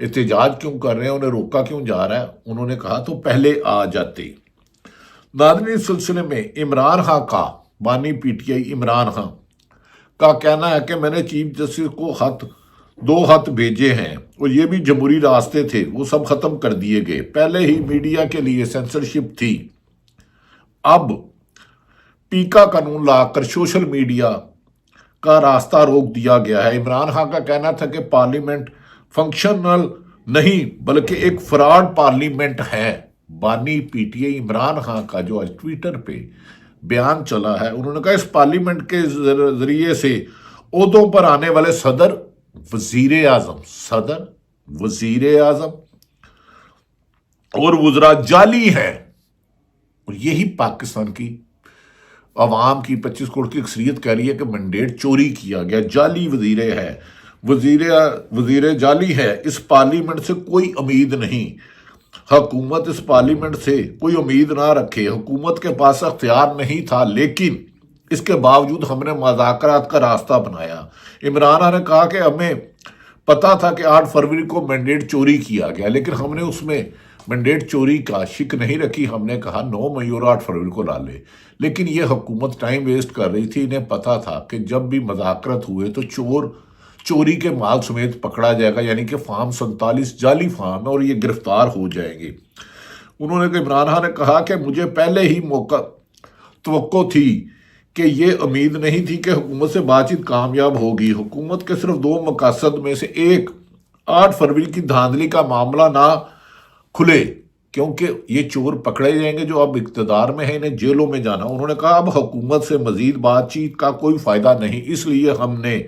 احتجاج کیوں کر رہے ہیں، انہیں روکا کیوں جا رہا ہے؟ انہوں نے کہا تو پہلے آ جاتے۔ ناظرین، اس سلسلے میں عمران خان کا، بانی P T I Imran Khan کا کہنا ہے کہ میں نے چیف جسٹس کو دو خط بھیجے ہیں اور یہ بھی جمہوری راستے تھے، وہ سب ختم کر دیے گئے۔ پہلے ہی میڈیا کے لیے سینسرشپ تھی، اب پیکا قانون لا کر سوشل میڈیا کا راستہ روک دیا گیا ہے۔ عمران خان کا کہنا تھا کہ پارلیمنٹ فنکشنل نہیں بلکہ ایک فراڈ پارلیمنٹ ہے۔ بانی P T I Imran Khan کا جو آج ٹویٹر پہ بیان چلا ہے، انہوں نے کہا اس پارلیمنٹ کے ذریعے سے عہدوں پر آنے والے صدر وزیر اعظم اور وزراء جعلی ہیں، اور یہی پاکستان کی عوام کی 25 کروڑ کی اکثریت کہہ رہی ہے کہ مینڈیٹ چوری کیا گیا، جعلی وزیر جعلی ہے۔ اس پارلیمنٹ سے کوئی امید نہیں، حکومت اس پارلیمنٹ سے کوئی امید نہ رکھے، حکومت کے پاس اختیار نہیں تھا، لیکن اس کے باوجود ہم نے مذاکرات کا راستہ بنایا۔ عمران خان نے کہا کہ ہمیں پتا تھا کہ 8 فروری کو مینڈیٹ چوری کیا گیا، لیکن ہم نے اس میں مینڈیٹ چوری کا شک نہیں رکھی، ہم نے کہا 9 مئی اور 8 فروری کو لا لے۔ لیکن یہ حکومت ٹائم ویسٹ کر رہی تھی، انہیں پتا تھا کہ جب بھی مذاکرات ہوئے تو چوری کے مال سمیت پکڑا جائے گا، یعنی کہ فارم 47 جعلی فارم ہے اور یہ گرفتار ہو جائیں گے۔ انہوں نے عمران خان نے کہا کہ مجھے پہلے ہی توقع تھی کہ یہ امید نہیں تھی کہ حکومت سے بات چیت کامیاب ہوگی۔ حکومت کے صرف 2 مقاصد میں سے ایک 8 فروری کی دھاندلی کا معاملہ نہ کھلے، کیونکہ یہ چور پکڑے جائیں گے جو اب اقتدار میں ہیں، انہیں جیلوں میں جانا۔ انہوں نے کہا اب حکومت سے مزید بات چیت کا کوئی فائدہ نہیں، اس لیے ہم نے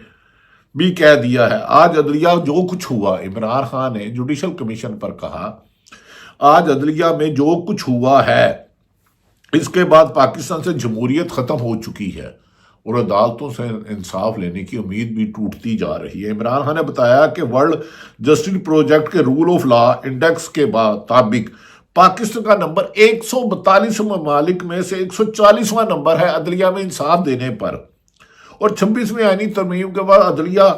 بھی کہہ دیا ہے۔ آج عدلیہ جو کچھ ہوا، عمران خان نے جوڈیشل کمیشن پر کہا، آج عدلیہ میں جو کچھ ہوا ہے اس کے بعد پاکستان سے جمہوریت ختم ہو چکی ہے اور عدالتوں سے انصاف لینے کی امید بھی ٹوٹتی جا رہی ہے۔ عمران خان نے بتایا کہ ورلڈ جسٹس پروجیکٹ کے رول آف لا انڈیکس کے مطابق پاکستان کا نمبر 142 ممالک میں سے 140واں نمبر ہے عدلیہ میں انصاف دینے پر، اور 26ویں آئینی ترمیم کے بعد عدلیہ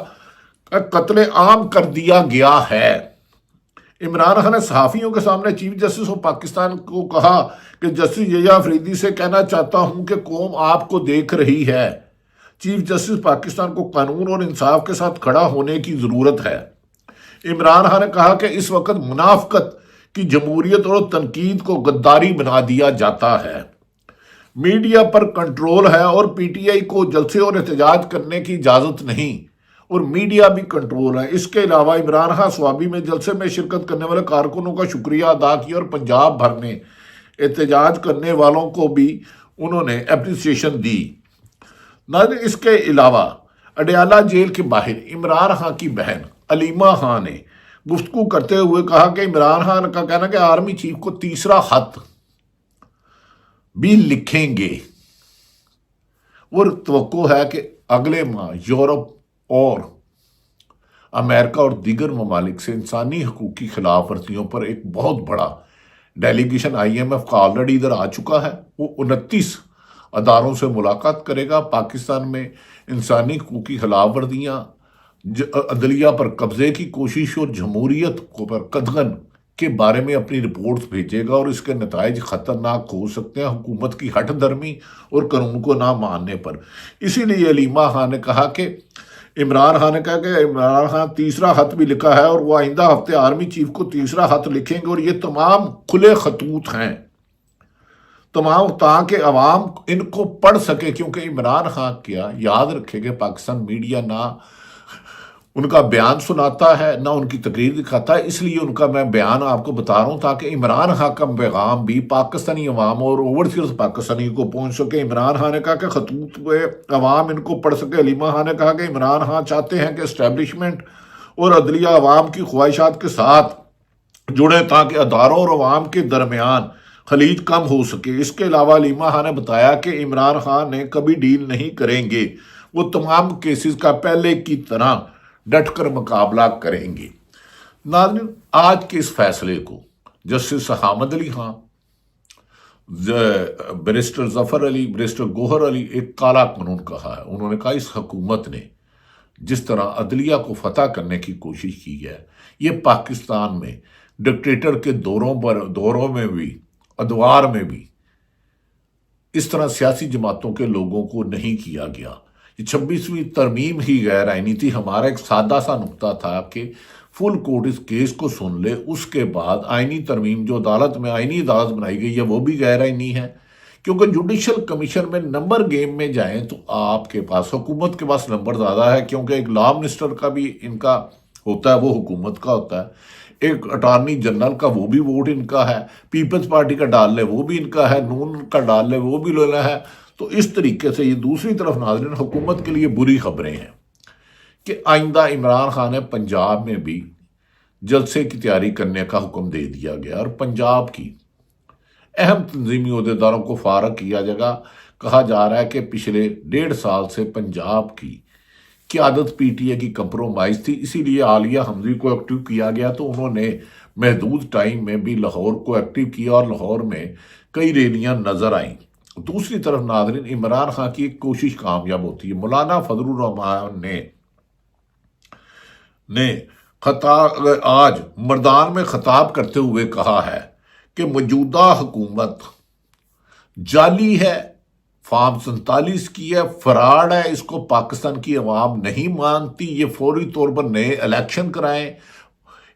کا قتل عام کر دیا گیا ہے۔ عمران خان نے صحافیوں کے سامنے چیف جسٹس آف پاکستان کو کہا کہ جسٹس یحییٰ افریدی سے کہنا چاہتا ہوں کہ قوم آپ کو دیکھ رہی ہے۔ چیف جسٹس پاکستان کو قانون اور انصاف کے ساتھ کھڑا ہونے کی ضرورت ہے۔ عمران خان نے کہا کہ اس وقت منافقت کی جمہوریت اور تنقید کو غداری بنا دیا جاتا ہے۔ میڈیا پر کنٹرول ہے اور پی ٹی آئی کو جلسے اور احتجاج کرنے کی اجازت نہیں، اور میڈیا بھی کنٹرول ہے۔ اس کے علاوہ عمران خان سوابی میں جلسے میں شرکت کرنے والے کارکنوں کا شکریہ ادا کیا اور پنجاب بھر میں احتجاج کرنے والوں کو بھی انہوں نے اپریسیشن دی۔ ناظرین، اس کے علاوہ اڈیالہ جیل کے باہر عمران خان کی بہن علیمہ خان نے گفتگو کرتے ہوئے کہا کہ عمران خان کا کہنا کہ آرمی چیف کو تیسرا خط بھی لکھیں گے، اور توقع ہے کہ اگلے ماہ یورپ اور امریکہ اور دیگر ممالک سے انسانی حقوق کی خلاف ورزیوں پر ایک بہت بڑا ڈیلیگیشن IMF کا آلریڈی ادھر آ چکا ہے۔ وہ 29 اداروں سے ملاقات کرے گا۔ پاکستان میں انسانی حقوق کی خلاف ورزیاں، عدلیہ پر قبضے کی کوشش اور جمہوریت پر قدغن کے بارے میں اپنی رپورٹس بھیجے گا، اور اس کے نتائج خطرناک ہو سکتے ہیں حکومت کی ہٹ درمی اور قانون کو نہ ماننے پر۔ اسی لیے علیمہ خان نے کہا کہ عمران خان تیسرا خط بھی لکھا ہے، اور وہ آئندہ ہفتے آرمی چیف کو تیسرا خط لکھیں گے، اور یہ تمام کھلے خطوط ہیں، تاکہ عوام ان کو پڑھ سکے، کیونکہ عمران خان کیا یاد رکھے گا، پاکستان میڈیا نہ ان کا بیان سناتا ہے نہ ان کی تقریر دکھاتا ہے، اس لیے ان کا میں بیان آپ کو بتا رہا ہوں تاکہ عمران خان کا پیغام بھی پاکستانی عوام اور اوورسیز پاکستانی کو پہنچ سکے۔ عمران خان نے کہا کہ خطوط پہ عوام ان کو پڑھ سکے۔ علیمہ خان نے کہا کہ عمران خان چاہتے ہیں کہ اسٹیبلشمنٹ اور عدلیہ عوام کی خواہشات کے ساتھ جڑے تاکہ اداروں اور عوام کے درمیان خلیج کم ہو سکے۔ اس کے علاوہ علیمہ خان نے بتایا کہ عمران خان نے کبھی ڈیل نہیں کریں گے، وہ تمام کیسز کا پہلے کی طرح ڈٹ کر مقابلہ کریں گے۔ ناظرین، آج کے اس فیصلے کو جسٹس حامد علی خان، بیرسٹر ظفر علی، بیرسٹر گوہر علی ایک کالا قانون کہا ہے۔ انہوں نے کہا اس حکومت نے جس طرح عدلیہ کو فتح کرنے کی کوشش کی ہے، یہ پاکستان میں ڈکٹیٹر کے دوروں میں بھی، ادوار میں بھی اس طرح سیاسی جماعتوں کے لوگوں کو نہیں کیا گیا۔ یہ 26ویں ترمیم ہی غیر آئینی تھی۔ ہمارا ایک سادہ سا نقطہ تھا کہ فل کورٹ اس کیس کو سن لے، اس کے بعد آئینی ترمیم جو عدالت میں آئینی عدالت بنائی گئی ہے وہ بھی غیر آئینی ہے، کیونکہ جوڈیشل کمیشن میں نمبر گیم میں جائیں تو آپ کے پاس، حکومت کے پاس نمبر زیادہ ہے، کیونکہ ایک لا منسٹر کا بھی ان کا ہوتا ہے، وہ حکومت کا ہوتا ہے، ایک اٹارنی جنرل کا وہ بھی ووٹ ان کا ہے، پیپلز پارٹی کا ڈال لے وہ بھی ان کا ہے، نون کا ڈال لے وہ بھی لینا ہے۔ تو اس طریقے سے یہ دوسری طرف ناظرین حکومت کے لیے بری خبریں ہیں کہ آئندہ عمران خان نے پنجاب میں بھی جلسے کی تیاری کرنے کا حکم دے دیا گیا، اور پنجاب کی اہم تنظیمی عہدیداروں کو فارغ کیا جائے گا۔ کہا جا رہا ہے کہ پچھلے 1.5 سال سے پنجاب کی قیادت پی ٹی اے کی کمپرومائز تھی، اسی لیے عالیہ حمزی کو ایکٹیو کیا گیا، تو انہوں نے محدود ٹائم میں بھی لاہور کو ایکٹیو کیا اور لاہور میں کئی ریلیاں نظر آئیں۔ دوسری طرف ناظرین عمران خان کی ایک کوشش کامیاب ہوتی ہے۔ مولانا فضل الرحمان نے آج مردان میں خطاب کرتے ہوئے کہا ہے کہ موجودہ حکومت جعلی ہے، فارم 47 کی ہے، فراڈ ہے، اس کو پاکستان کی عوام نہیں مانتی، یہ فوری طور پر نئے الیکشن کرائیں۔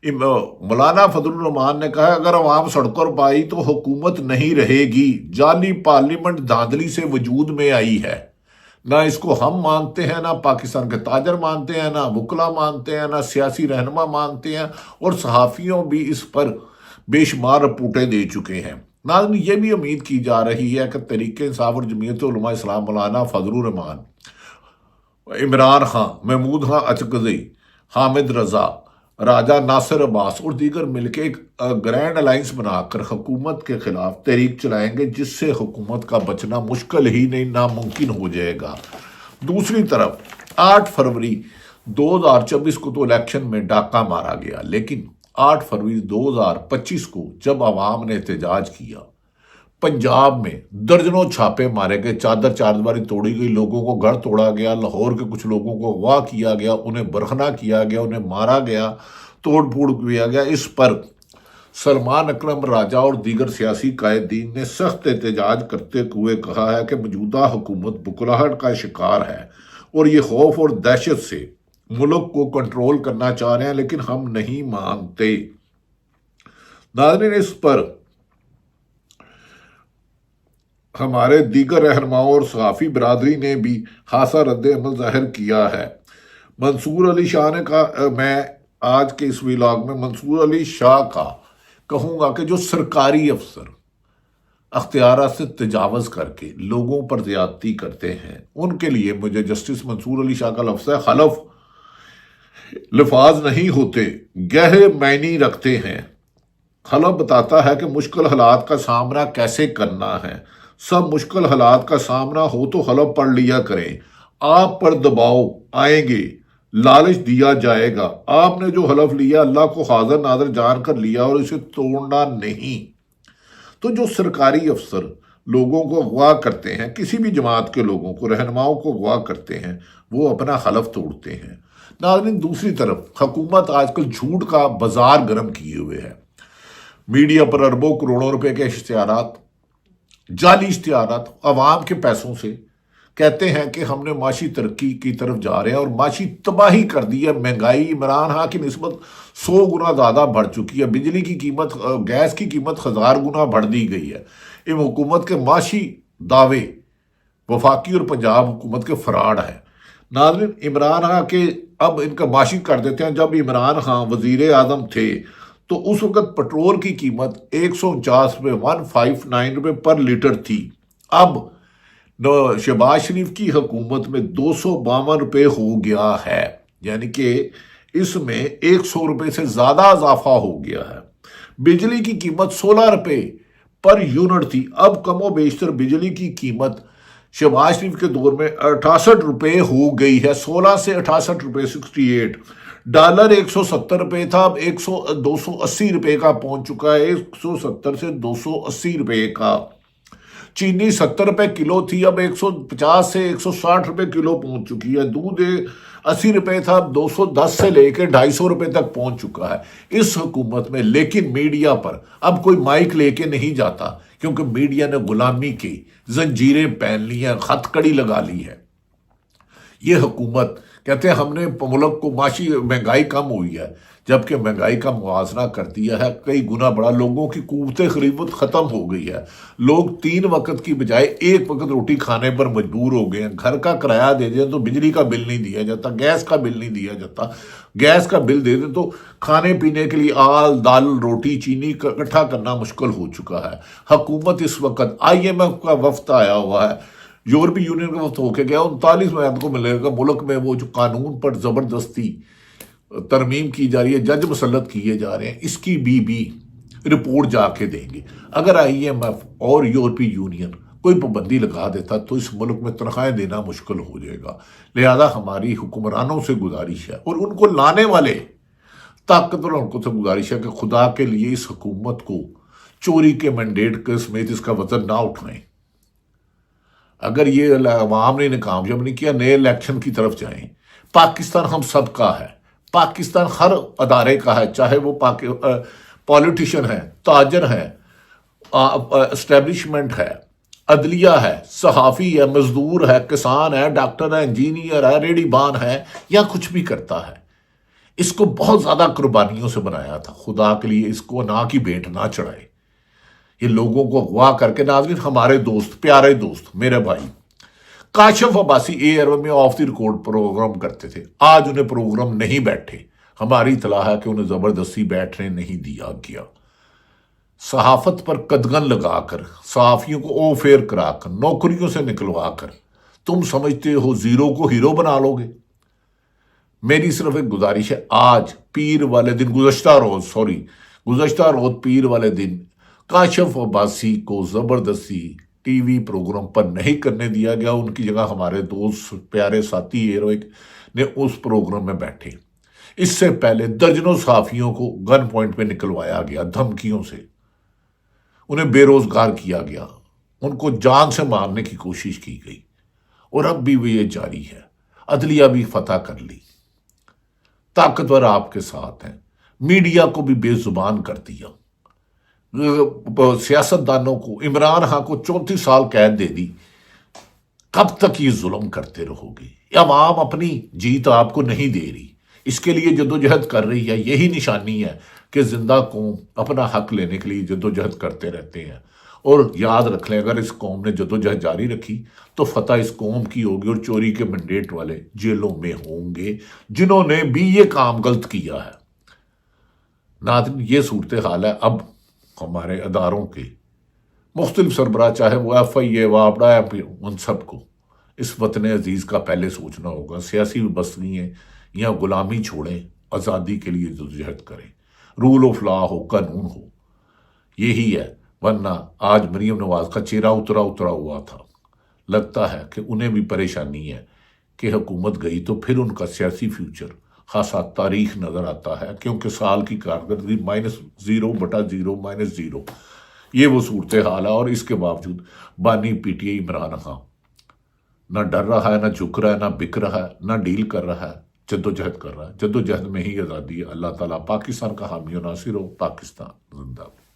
مولانا فضل الرحمان نے کہا اگر عوام سڑکوں پر آئی تو حکومت نہیں رہے گی، جعلی پارلیمنٹ دھاندلی سے وجود میں آئی ہے، نہ اس کو ہم مانتے ہیں، نہ پاکستان کے تاجر مانتے ہیں، نہ وکلا مانتے ہیں، نہ سیاسی رہنما مانتے ہیں، اور صحافیوں بھی اس پر بے شمار رپورٹیں دے چکے ہیں۔ ناظرین یہ بھی امید کی جا رہی ہے کہ تحریک انصاف اور جمعیت علماء اسلام مولانا فضل الرحمان، عمران خان، محمود خان اچکزئی، حامد رضا، راجہ ناصر عباس اور دیگر مل کے ایک گرینڈ الائنس بنا کر حکومت کے خلاف تحریک چلائیں گے، جس سے حکومت کا بچنا مشکل ہی نہیں، ناممکن ہو جائے گا۔ دوسری طرف 8 فروری 2024 کو تو الیکشن میں ڈاکہ مارا گیا، لیکن 8 فروری 2025 کو جب عوام نے احتجاج کیا، پنجاب میں درجنوں چھاپے مارے گئے، چادر توڑی گئی، لوگوں کو گھر توڑا گیا، لاہور کے کچھ لوگوں کو اغوا کیا گیا، انہیں برہنہ کیا گیا، انہیں مارا گیا، توڑ پھوڑ کیا گیا۔ اس پر سلمان اکرم راجہ اور دیگر سیاسی قائدین نے سخت احتجاج کرتے ہوئے کہا ہے کہ موجودہ حکومت بکلاہٹ کا شکار ہے اور یہ خوف اور دہشت سے ملک کو کنٹرول کرنا چاہ رہے ہیں، لیکن ہم نہیں مانتے۔ ناظرین اس پر ہمارے دیگر رہنماؤں اور صحافی برادری نے بھی خاصا رد عمل ظاہر کیا ہے۔ منصور علی شاہ نے کہا، میں آج کے اس ویلاگ میں منصور علی شاہ کا کہوں گا کہ جو سرکاری افسر اختیارات سے تجاوز کر کے لوگوں پر زیادتی کرتے ہیں، ان کے لیے مجھے جسٹس منصور علی شاہ کا لفظ ہے خلف لفاظ نہیں ہوتے، گہرے معنی رکھتے ہیں۔ خلف بتاتا ہے کہ مشکل حالات کا سامنا کیسے کرنا ہے۔ سب مشکل حالات کا سامنا ہو تو حلف پڑھ لیا کریں۔ آپ پر دباؤ آئیں گے، لالچ دیا جائے گا، آپ نے جو حلف لیا اللہ کو حاضر ناظر جان کر لیا اور اسے توڑنا نہیں۔ تو جو سرکاری افسر لوگوں کو اغوا کرتے ہیں، کسی بھی جماعت کے لوگوں کو، رہنماؤں کو اغوا کرتے ہیں، وہ اپنا حلف توڑتے ہیں۔ ناظرین دوسری طرف حکومت آج کل جھوٹ کا بازار گرم کیے ہوئے ہے۔ میڈیا پر اربوں کروڑوں روپے کے اشتہارات، جعلی اشتہارات، عوام کے پیسوں سے کہتے ہیں کہ ہم نے معاشی ترقی کی طرف جا رہے ہیں، اور معاشی تباہی کر دی ہے۔ مہنگائی عمران خان کی نسبت 100 گنا زیادہ بڑھ چکی ہے، بجلی کی قیمت، گیس کی قیمت 1000 گنا بڑھ دی گئی ہے۔ ان حکومت کے معاشی دعوے وفاقی اور پنجاب حکومت کے فراڈ ہے۔ ناظرین عمران خان کے اب ان کا معاشی کر دیتے ہیں۔ جب عمران خان وزیر اعظم تھے تو اس وقت پٹرول کی قیمت 149 روپے 159 روپے پر لیٹر تھی۔ اب شہباز شریف کی حکومت میں 252 روپے ہو گیا ہے، یعنی کہ اس میں 100 روپے سے زیادہ اضافہ ہو گیا ہے۔ بجلی کی قیمت 16 روپے پر یونٹ تھی، اب کم و بیشتر بجلی کی قیمت شہباز شریف کے دور میں 68 روپے ہو گئی ہے، 16 سے 68 روپے 68۔ ڈالر 170 روپے تھا، اب 280 روپے کا پہنچ چکا ہے، 170 سے 280 روپے کا۔ چینی 70 روپے کلو تھی، اب 150 سے 160 روپے کلو پہنچ چکی ہے، دودھ 80 روپے تھا، اب 210 سے لے کے 250 روپے تک پہنچ چکا ہے اس حکومت میں۔ لیکن میڈیا پر اب کوئی مائک لے کے نہیں جاتا، کیونکہ میڈیا نے غلامی کی زنجیریں پہن لی ہیں، ہتھ کڑی لگا لی ہے۔ یہ حکومت کہتے ہیں ہم نے ملک کو معاشی مہنگائی کم ہوئی ہے، جبکہ مہنگائی کا موازنہ کر دیا ہے کئی گنا بڑا، لوگوں کی قوت خریدت ختم ہو گئی ہے، لوگ 3 وقت کی بجائے 1 وقت روٹی کھانے پر مجبور ہو گئے ہیں، گھر کا کرایہ دے دیں تو بجلی کا بل نہیں دیا جاتا، گیس کا بل نہیں دیا جاتا، گیس کا بل دے دیں تو کھانے پینے کے لیے آل دال روٹی چینی اکٹھا کرنا مشکل ہو چکا ہے۔ حکومت اس وقت IMF کا وفد آیا ہوا ہے، یورپی یونین کا وفد ہو کے گیا، 39 میعاد کو ملے گا، ملک میں وہ جو قانون پر زبردستی ترمیم کی جا رہی ہے، جج مسلط کیے جا رہے ہیں، اس کی بھی رپورٹ جا کے دیں گے۔ اگر IMF اور یورپی یونین کوئی پابندی لگا دیتا تو اس ملک میں تنخواہیں دینا مشکل ہو جائے گا۔ لہذا ہماری حکمرانوں سے گزارش ہے اور ان کو لانے والے طاقتور حکومت سے گزارش ہے کہ خدا کے لیے اس حکومت کو چوری کے مینڈیٹ کے سمیت اس کا وزن نہ اٹھائیں۔ اگر یہ عوام نے انہیں کامیاب نہیں کیا، نئے الیکشن کی طرف جائیں۔ پاکستان ہم سب کا ہے، پاکستان ہر ادارے کا ہے، چاہے وہ پولیٹیشین ہے، تاجر ہے، اسٹیبلشمنٹ ہے، عدلیہ ہے، صحافی ہے، مزدور ہے، کسان ہے، ڈاکٹر ہے، انجینئر ہے، ریڑھی بان ہے، یا کچھ بھی کرتا ہے۔ اس کو بہت زیادہ قربانیوں سے بنایا تھا، خدا کے لیے اس کو نہ کی بھیٹ نہ چڑھائے۔ یہ لوگوں کو اغوا کر کے، ناظرین ہمارے دوست، پیارے دوست، میرے بھائی کاشف عباسی ایئر میں آف دی ریکارڈ پروگرام کرتے تھے، آج انہیں پروگرام نہیں بیٹھے، ہماری اطلاع ہے کہ انہیں زبردستی بیٹھنے نہیں دیا گیا۔ صحافت پر قدغن لگا کر، صحافیوں کو او فیئر کرا کر، نوکریوں سے نکلوا کر تم سمجھتے ہو زیرو کو ہیرو بنا لو گے؟ میری صرف ایک گزارش ہے، آج پیر والے دن، گزشتہ روز پیر والے دن کاشف عباسی کو زبردستی ٹی وی پروگرام پر نہیں کرنے دیا گیا، ان کی جگہ ہمارے دوست پیارے ساتھی ہیروئک نے اس پروگرام میں بیٹھے۔ اس سے پہلے درجنوں صحافیوں کو گن پوائنٹ پہ نکلوایا گیا، دھمکیوں سے انہیں بے روزگار کیا گیا، ان کو جان سے مارنے کی کوشش کی گئی، اور اب بھی وہ یہ جاری ہے۔ عدلیہ بھی فتح کر لی، طاقتور آپ کے ساتھ ہیں، میڈیا کو بھی بے زبان کر دیا، سیاستدانوں کو، عمران خان کو 34 سال قید دے دی۔ کب تک یہ ظلم کرتے رہو گے؟ عوام اپنی جیت آپ کو نہیں دے رہی، اس کے لیے جدوجہد کر رہی ہے۔ یہی نشانی ہے کہ زندہ قوم اپنا حق لینے کے لیے جدوجہد کرتے رہتے ہیں۔ اور یاد رکھ لیں، اگر اس قوم نے جدوجہد جاری رکھی تو فتح اس قوم کی ہوگی، اور چوری کے مینڈیٹ والے جیلوں میں ہوں گے جنہوں نے بھی یہ کام غلط کیا ہے۔ ناظرین یہ صورتحال ہے۔ اب ہمارے اداروں کے مختلف سربراہ، چاہے وہ FIA، واپڈا، ان سب کو اس وطن عزیز کا پہلے سوچنا ہوگا۔ سیاسی وابستگیاں یا غلامی چھوڑیں، آزادی کے لیے جدوجہد کریں، رول آف لا ہو، قانون ہو، یہی ہے۔ ورنہ آج مریم نواز کا چہرہ اترا ہوا تھا، لگتا ہے کہ انہیں بھی پریشانی ہے کہ حکومت گئی تو پھر ان کا سیاسی فیوچر خاصا تاریخ نظر آتا ہے، کیونکہ سال کی کارکردگی -0/0 یہ وہ صورتحال ہے۔ اور اس کے باوجود بانی PTI عمران خان نہ ڈر رہا ہے، نہ جھک رہا ہے، نہ بک رہا ہے، نہ ڈیل کر رہا ہے، جدوجہد کر رہا ہے۔ جدوجہد میں ہی آزادی ہے۔ اللہ تعالیٰ پاکستان کا حامی و ناصر ہو۔ پاکستان زندہ باد۔